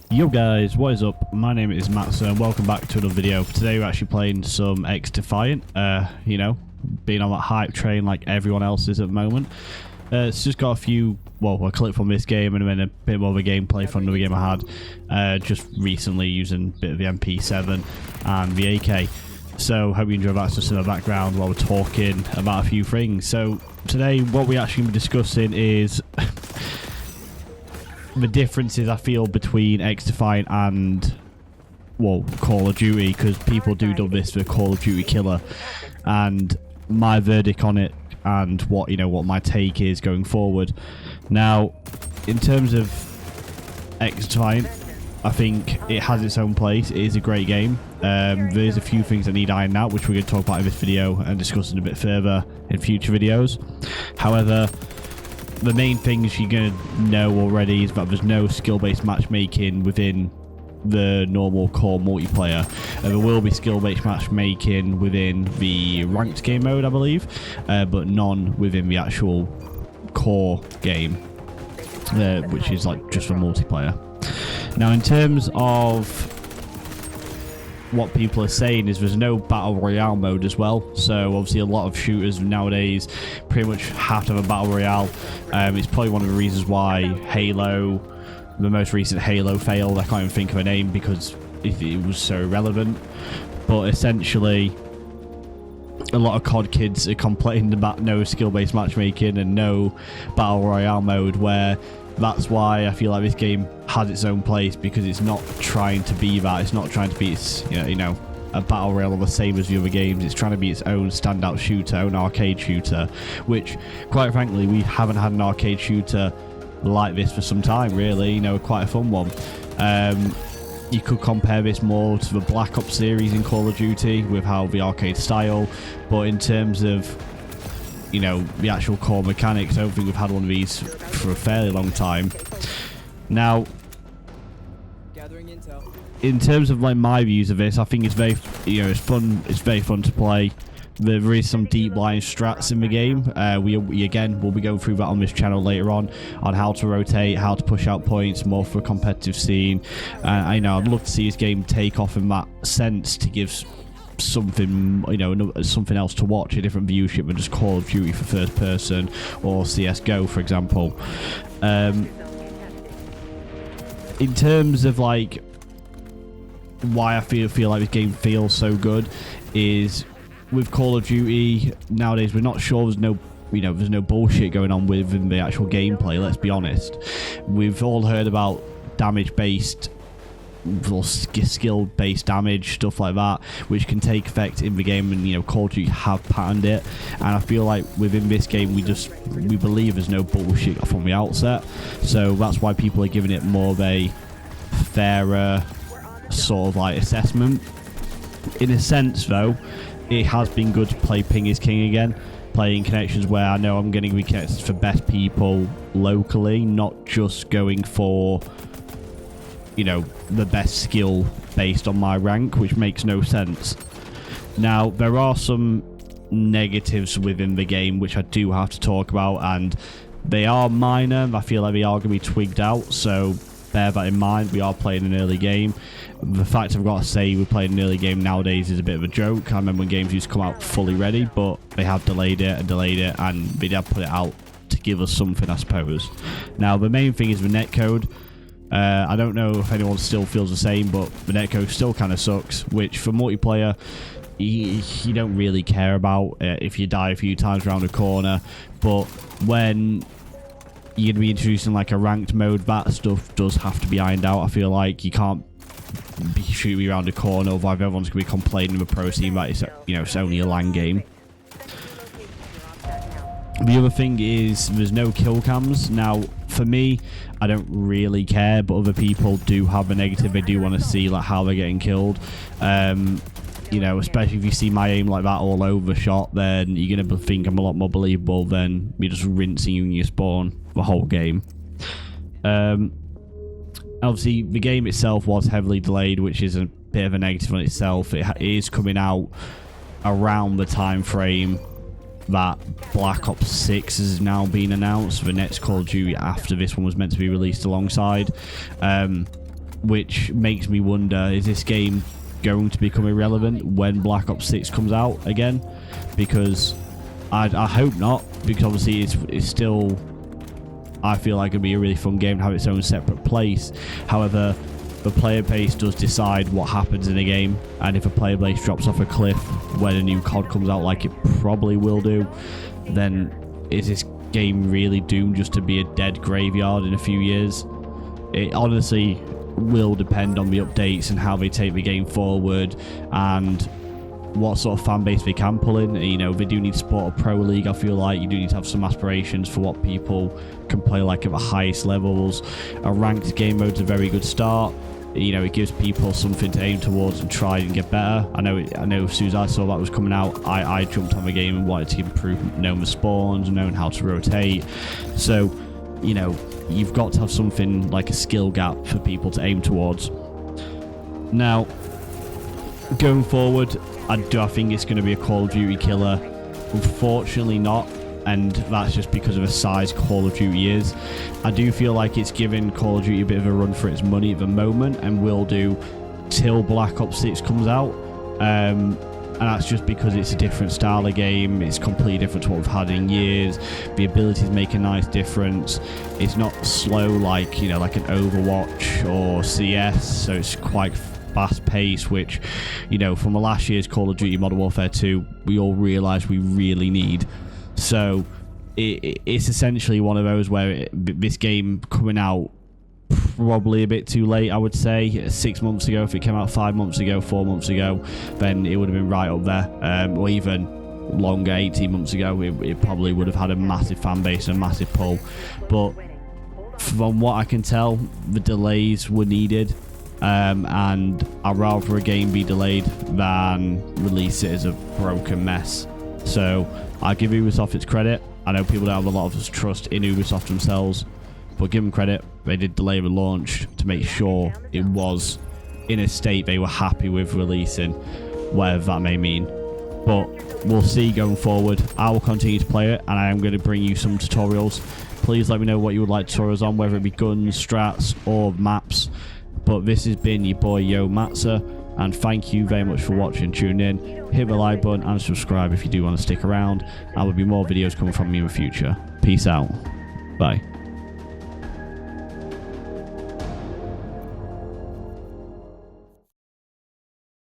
Yo guys, what is up? My name is Matt, and welcome back to another video. Today we're actually playing some XDefient. You know, being on that hype train like everyone else is at the moment. It's just got a clip from this game and then a bit more of a gameplay from another game I had just recently using a bit of the MP7 and the AK. So hope you enjoy that, just in the background while we're talking about a few things. So today what we actually be discussing is the differences I feel between XDefient and, well, Call of Duty, because people do dub this for Call of Duty killer, and my verdict on it and what my take is going forward. Now, in terms of XDefient, I think it has its own place. It is a great game. There's a few things that need ironing out, which we're going to talk about in this video and discuss in a bit further in future videos. However, the main things you're going to know already is that there's no skill-based matchmaking within the normal core multiplayer. There will be skill-based matchmaking within the ranked game mode, I believe, but none within the actual core game, which is like just for multiplayer. Now, in terms of what people are saying is there's no battle royale mode as well, so obviously a lot of shooters nowadays pretty much have to have a battle royale. It's probably one of the reasons why Halo, the most recent Halo, failed. I can't even think of a name because it was so irrelevant, but essentially a lot of COD kids are complaining about no skill-based matchmaking and no battle royale mode, where that's why I feel like this game has its own place, because it's not trying to be that. It's not trying to be a battle royale the same as the other games. It's trying to be its own standout shooter, own arcade shooter, which, quite frankly, we haven't had an arcade shooter like this for some time, really. Quite a fun one. You could compare this more to the Black Ops series in Call of Duty with how the arcade style, but in terms of the actual core mechanics, I don't think we've had one of these for a fairly long time. Now, in terms of my views of this, I think it's very, it's fun. It's very fun to play. There is some deep line strats in the game. We again will be going through that on this channel later on how to rotate, how to push out points more for a competitive scene. I'd love to see this game take off in that sense, to give something something else to watch, a different viewship than just Call of Duty for first person or CSGO, for example. In terms of why I feel like this game feels so good is, with Call of Duty nowadays, we're not sure. There's no bullshit going on within the actual gameplay. Let's be honest. We've all heard about damage-based or skill-based damage, stuff like that, which can take effect in the game, and Call of Duty have patterned it. And I feel like within this game, we believe there's no bullshit from the outset. So that's why people are giving it more of a fairer sort of assessment. In a sense, though, it has been good to play Ping is King again, playing connections where I know I'm getting reconnected for best people locally, not just going for the best skill based on my rank, which makes no sense. Now, there are some negatives within the game which I do have to talk about, and they are minor. I feel like they are going to be twigged out, so bear that in mind. We are playing an early game. The fact I've got to say we're playing an early game nowadays is a bit of a joke. I remember when games used to come out fully ready, but they have delayed it, and they have put it out to give us something, I suppose. Now, the main thing is the netcode. I don't know if anyone still feels the same, but the netcode still kind of sucks, which for multiplayer you don't really care about if you die a few times around a corner. But when you're going to be introducing a ranked mode, that stuff does have to be ironed out. I feel like you can't be shooting around a corner, otherwise everyone's going to be complaining in the pro scene that it's only a LAN game. The other thing is there's no kill cams. Now, for me, I don't really care, but other people do have a negative. They do want to see how they're getting killed. Especially if you see my aim like that all over the shot, then you're going to think I'm a lot more believable than me just rinsing you in your spawn the whole game. Obviously, the game itself was heavily delayed, which is a bit of a negative on itself. It is coming out around the time frame that Black Ops 6 has now been announced. The next Call of Duty after this one was meant to be released alongside. which makes me wonder, is this game going to become irrelevant when Black Ops 6 comes out again? Because I hope not, because obviously it's still, I feel like it'd be a really fun game to have its own separate place. However, the player base does decide what happens in a game, and if a player base drops off a cliff when a new COD comes out, like it probably will do, then is this game really doomed just to be a dead graveyard in a few years? It honestly will depend on the updates and how they take the game forward and what sort of fan base they can pull in. You know, they do need to support a pro league. I feel like you do need to have some aspirations for what people can play like at the highest levels. A ranked game mode's a very good start. You know, it gives people something to aim towards and try and get better. I know as soon as I saw that was coming out, I jumped on the game and wanted to improve knowing the spawns and knowing how to rotate. So, you know, you've got to have something like a skill gap for people to aim towards. Now, going forward, I think it's going to be a Call of Duty killer. Unfortunately not, and that's just because of the size Call of Duty is. I do feel like it's giving Call of Duty a bit of a run for its money at the moment, and will do till Black Ops 6 comes out. And that's just because it's a different style of game. It's completely different to what we've had in years. The abilities make a nice difference. It's not slow like, you know, like an Overwatch or CS, so it's quite fast paced, which, you know, from the last year's Call of Duty Modern Warfare 2, we all realised we really need. So it's essentially one of those where this game coming out probably a bit too late, I would say. 6 months ago, if it came out 5 months ago, 4 months ago, then it would have been right up there. Or even longer, 18 months ago, it probably would have had a massive fan base and a massive pull. But from what I can tell, the delays were needed. And I'd rather a game be delayed than release it as a broken mess. So I give Ubisoft its credit. I know people don't have a lot of trust in Ubisoft themselves, but give them credit. They did delay the launch to make sure it was in a state they were happy with releasing, whatever that may mean. But we'll see going forward. I will continue to play it, and I am going to bring you some tutorials. Please let me know what you would like tutorials on, whether it be guns, strats, or maps. But this has been your boy Yo Matza, and thank you very much for watching, tuning in. Hit the like button and subscribe if you do want to stick around. And there will be more videos coming from me in the future. Peace out. Bye.